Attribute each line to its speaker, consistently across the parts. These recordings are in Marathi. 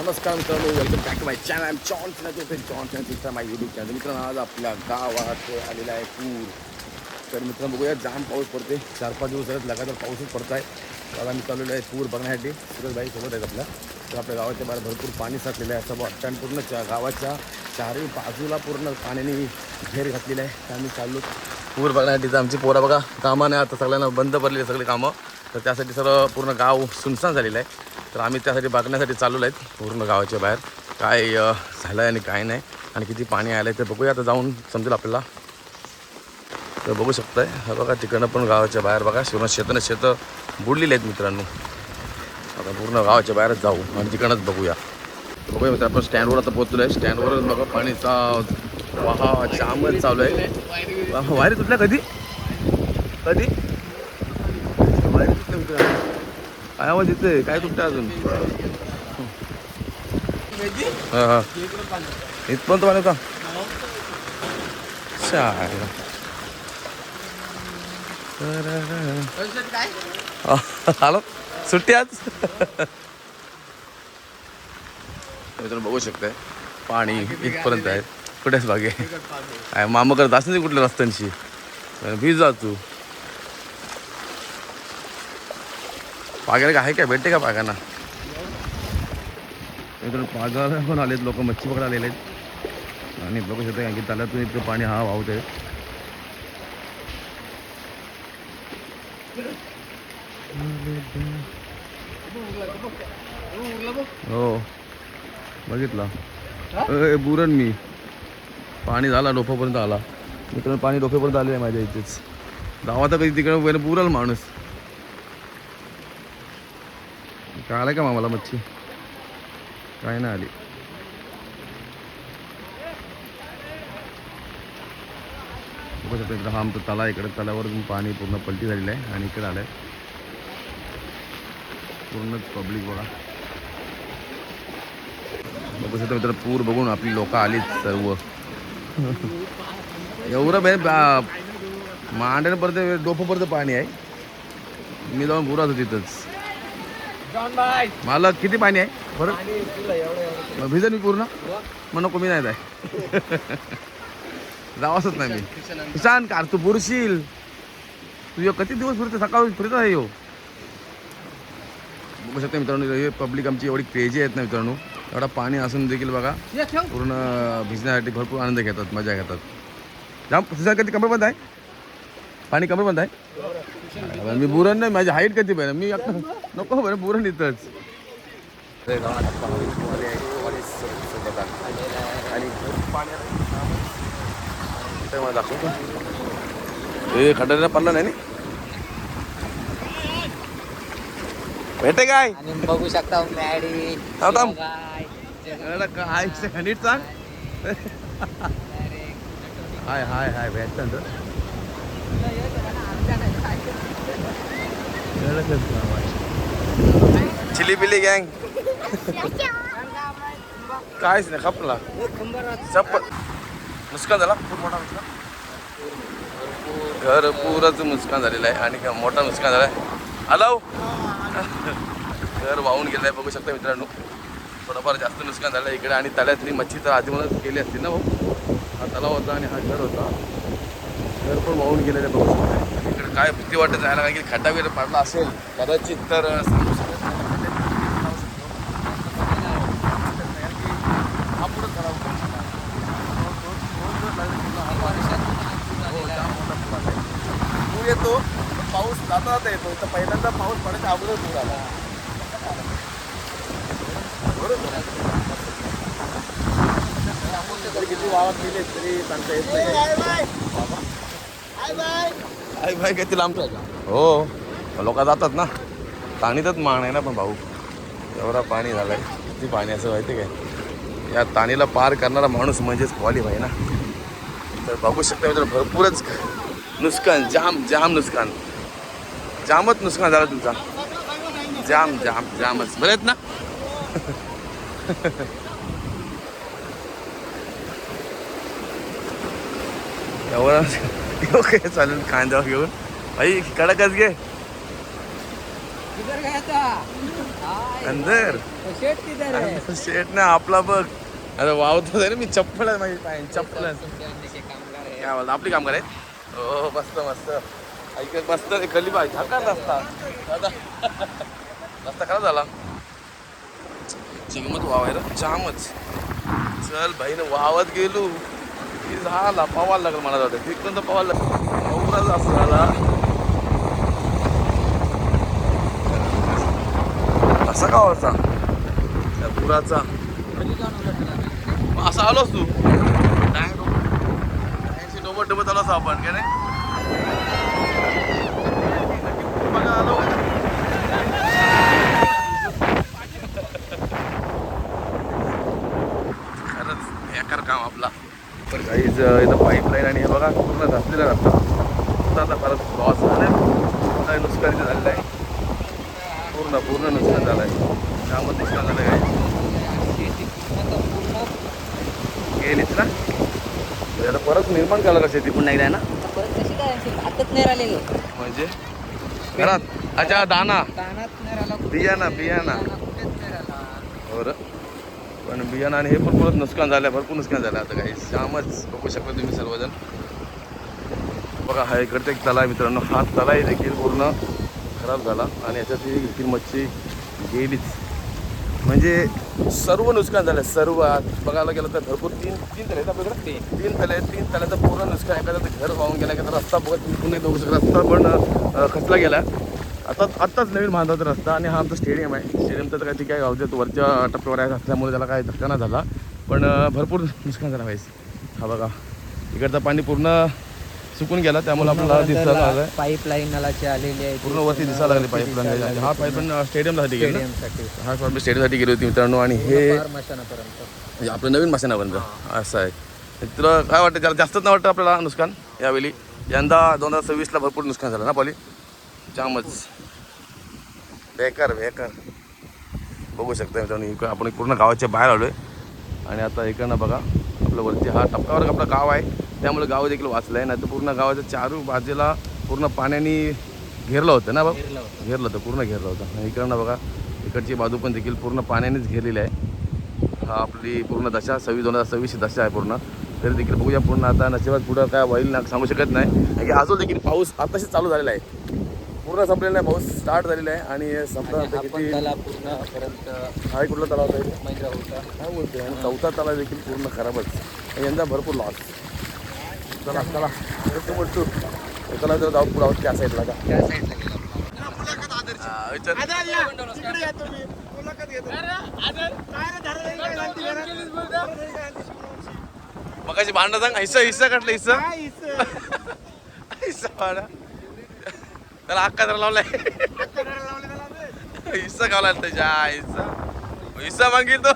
Speaker 1: नमस्कार मित्रांनो, welcome back to my channel join my YouTube channel. मित्रांनो, आज आपल्या गावात आलेला आहे पूर. तर मित्रांनो बघूया, जाम पाऊस पडते. 4-5 दिवस झालेत लगातार पाऊसच पडत आहे. तर आम्ही चाललेलो आहे पूर बघण्यासाठी. सुरेशभाई सोबत आहेत आपल्या. तर आपल्या गावाच्या बाहेर भरपूर पाणी साठलेलं आहे. असं वाटतं पूर्ण गावाच्या चारही बाजूला पूर्ण पाण्याने घेर घातलेला आहे. तर आम्ही चाललो पूर बघण्यासाठी. तर आमची पोरं बघा कामाने आता सगळ्यांना बंद पडलेली सगळी कामं. तर त्यासाठी सर्व पूर्ण गाव सुनसान झालेलं आहे. तर आम्ही त्यासाठी बघण्यासाठी चाललो आहेत पूर्ण गावाच्या बाहेर काय झालं आहे आणि काय नाही आणि किती पाणी आलं आहे ते बघूया. आता जाऊन समजेल आपल्याला. तर बघू शकताय, हा बघा तिकडनं पण गावाच्या बाहेर बघा शेतं बुडलेली आहेत मित्रांनो. आता पूर्ण गावाच्या बाहेरच जाऊ आणि तिकडनंच बघूया. तर बघूया मित्र, आपण स्टँडवर आता पोहोचलो आहे. स्टँडवरच बघा पाणीचा वाहा जामच चालू आहे. वायरी तुटल्या कधी वायरी तुटल्या मित्र. काय आवाज येते, काय तुटतं अजून? हां हां, इथपर्यंत पाणी होता. हॅलो, सुट्टी आज. मित्रांनो बघू शकताय, पाणी इथपर्यंत आहे. कुठेच बागे आहे. मामा करत असं नाही कुठल्या रस्त्यांशी भिज जा तू. पाग्याला आहे काय, भेटते का पाग्यांना? मित्रांनो पागाला पण आलेत लोक, मच्छी पकडा आलेले आहेत. आणि बघू शकता की तलातून इतकं पाणी हा वाहत आहे. हो बघितला बुरण मी. पाणी झाला डोफ्यापर्यंत आला मित्रांनो. पाणी डोफ्यापर्यंत आले आहे माझ्या इथेच. गावात कधी तिकडे बुरल माणूस. काय आलं का मामाला मच्छी? काय नाही आली. बघू शकता इकडं हा आमचा तला. इकडे तलावर पाणी पूर्ण पलटी झालेलं आहे आणि इकडे आलं आहे पूर्ण पब्लिक बघा. बघू शकता मित्र, पूर बघून आपली लोक आलीच सर्व. एवढं मांड्यापर्यंत डोफापर्यंत पाणी आहे. मी जाऊन बुराच होतो तिथंच. मला किती पाणी आहे बरं? भिजन मी पूर्ण. मग नको, मी नाही जाय. जावासच नाही मी. किसान कार तू बुरशील. तू किती दिवस फिरते, सकाळी फिरत आहे यो. बघू शकता मित्रांनो, हे पब्लिक आमची एवढी क्रेजी आहेत ना मित्रांनो. एवढा पाणी असून देखील बघा पूर्ण भिजण्यासाठी भरपूर आनंद घेतात, मजा घेतात. जाम तुझ्या कधी कमर बंद आहे, पाणी कमर बंद आहे. मी बुरण नाही, माझी हाईट कधी बरं. मी नको बरं बुरण इथंच. हे खड्डा पडला नाही भेटे काय
Speaker 2: बघू शकता.
Speaker 1: काय नीट सांग. हाय हाय हाय भेटत चिली पिली गँग. कायच नाही खपला सब नुकसान झाला. खूप मोठा नुकसान, घर पुरच नुकसान झालेलं आहे आणि मोठा नुकसान झाला आहे. हॅलो, घर वाहून गेलं आहे. बघू शकता मित्रांनो, थोडंफार जास्त नुकसान झालं आहे इकडे. आणि तळ्यातली मच्छी तर आधी मला गेली असती ना भाऊ. हा तलाव होता आणि हा घर होता. घर पण वाहून गेलेलं आहे बघू शकता. इकडे काय भीती वाटत जायला, कारण की खड्डा वगैरे पडला असेल कदाचित तर सांगू शकत नाही. हा पुढं तलाव पूर येतो, पाऊस जाता जाता येतो. तर पहिल्यांदा पाऊस पडायच्या अगोदर पूर आला. बरोबर, किती वावात गेले तरी सांगता येत नाही. आई भाई किती लांब हो, लोक जातात ना ताणीतच मान आहे ना. पण भाऊ एवढा पाणी झालंय, किती पाणी असं माहिती काय. या ताणीला पार करणारा माणूस म्हणजेच क्वालिफाय ना. तर बघू शकता मित्र, भरपूरच नुकसान, जाम नुकसान, जामच नुकसान झालं तुमचा. जामच बरं आहेत ना. एवढं ओके चालेल. कांदा घेऊन भाई कडकच घे. अंदर शेट ना आपला बघ. अरे वावतो आहे ना मी. चप्पल आहे माझी पाय. चप्पल काय बोलतो आपली काम करायचं. हो मस्त मस्त ऐकत मस्त गली पाहिजे हा का रस्ता दादा. रस्ता खराब झाला. चिगमत वावायला जामच. चल भाईनं वावत गेलो की झाला पवायला लागलं मला. जातं तिकडून तर पवायला लागलं असं झाला. असा का व्हायचा त्या पुराचा. असा आलोस तू डोबत डोबत आलोस आपण काय नाही. आलो खरंच बेकार काम आपला. पण काहीच इथं पाईपलाईन आणि हे बघा पूर्ण घासलेला रस्ता. आता परत लॉस झालं. नुकसान झालेलं आहे. पूर्ण नुकसान झालं आहे. त्यामध्ये नुकसान झालं काय गेलीच ना. आता परत निर्माण करायला का शेती पुन्हा एकदा आहे ना. म्हणजे घरात अच्छा दाना बियाणा बरं. पण बियाणा आणि हे पण परत नुकसान झालं. भरपूर नुकसान झालं. आता काही जामच बघू शकता तुम्ही सर्वजण. बघा हा इकडचा एक तलाव मित्रांनो. हा तलाव देखील पूर्ण खराब झाला आणि याच्यात देखील मच्छी गेलीच. म्हणजे सर्व नुकसान झालं. सर्व बघायला गेलं तर भरपूर तीन तले आहेत आपल्याकडे. तीन तल्याचं पूर्ण नुकसान. एखाद्याचं घर वाहून गेलं. एखादा रस्ता बघत पुन्हा बघू शकतो. रस्ता पण खचला गेला. आत्ताच नवीन बांधायचा रस्ता. आणि हा आमचा स्टेडियम आहे. स्टेडियमचं तर काय ठीक आहे गावच्या वरच्या टप्प्यावर आहे असल्यामुळे त्याला काय धक्का नाही झाला. पण भरपूर नुकसान झालं पाहिजे. हा बघा इकडचं पाणी पूर्ण सुकून गेला. त्यामुळे आपल्याला दिसायला लागलं.
Speaker 2: पाईपलाईन नलाची आलेली आहे.
Speaker 1: पूर्ण वरती दिसायला लागले पाईपलाईन. हा पाईपलाईन स्टेडियमसाठी गेलो. हा स्टेडियमसाठी गेली होती मित्रांनो. आणि हे म्हणजे आपलं नवीन मशानापर्यंत असं आहे. तुला काय वाटतं त्याला जास्तच नाही वाटतं आपल्याला नुकसान यावेळी. यंदा 2026ला भरपूर नुकसान झालं ना पॉली. जामच बेकार बघू शकता मित्रांनो. आपण पूर्ण गावाच्या बाहेर आलो आहे. आणि आता इकडनं बघा आपलं वरती हा टप्प्यावर आपलं गाव आहे. त्यामुळे गाव देखील वाचलं आहे. नाही तर पूर्ण गावाच्या चारू बाजूला पूर्ण पाण्याने घेरलं होतं ना. पूर्ण घेरलं होतं. आणि इकडनं बघा इकडची बाजू पण देखील पूर्ण पाण्यानेच घेरलेली आहे. हा आपली पूर्ण दशा 2026 दशा आहे पूर्ण. तरी देखील बघूया पूर्ण आता नशिबात पुढं काय होईल ना सांगू शकत नाही. कारण की अजून देखील पाऊस आताशी चालू झालेला आहे. पूर्ण संपलेला आहे. पाऊस स्टार्ट झालेला आहे. आणि संपला किती हा कुठला तलाव आहे काय बोलते. आणि चौथा तलाव देखील पूर्ण खराबच. यंदा भरपूर लॉस. चला बोलतो चला जर जाऊ पुढे आहोत त्या साईडला का मग कशी भांडणं सांग. हिस्सा काढला हिस्सा भांडा त्याला हक्का जरा लावलाय. हिस्सा खावला त्याच्या हिस्सा मागील तो.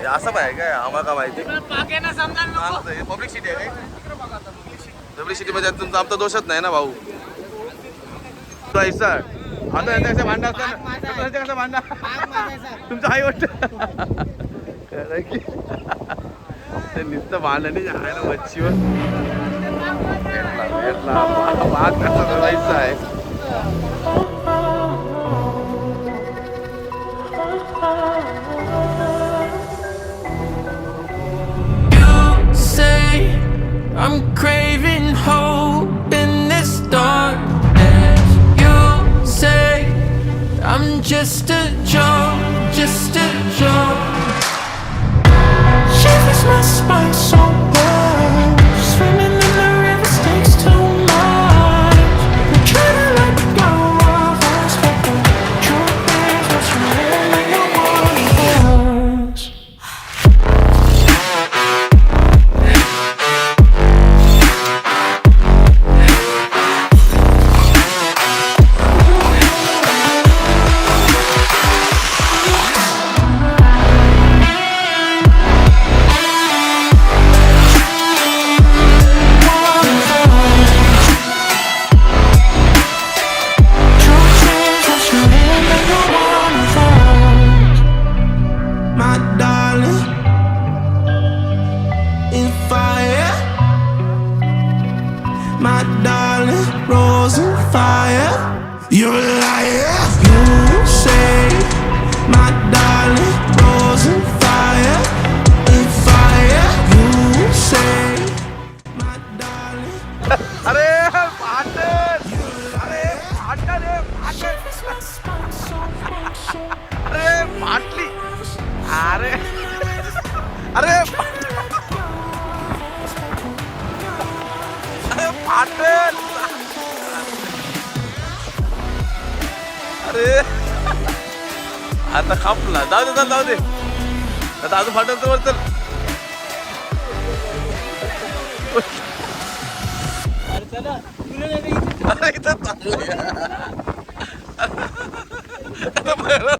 Speaker 1: असं पाहिजे काय आम्हाला का माहिती. पब्लिक सिटी आहे काय. पब्लिक सिटी मध्ये तुमचा आमचा दोषच नाही ना भाऊ. हिस्सा आता यांच्या भांडा असतात भांडा तुमचं आई वाटत नुसतं भांडण आहे मच्छीवर. हिस्सा आहे.
Speaker 3: I'm craving hope in this darkness. You say I'm just a joke, shivers my spine so bad. Swimming in the river takes too much. I'm trying to let go of us, but the truth is what's really on us. You're a liar. You say, my darling, rose and fire, and fire. You say, my darling.
Speaker 1: अरे पाटण, अरे पाटण, अरे फाटली, अरे अरे पाटण, अरे आता खापला. जाऊ दे जाऊ दे, आता अजून फाटल तर चल. अरे इथं चालू आहे.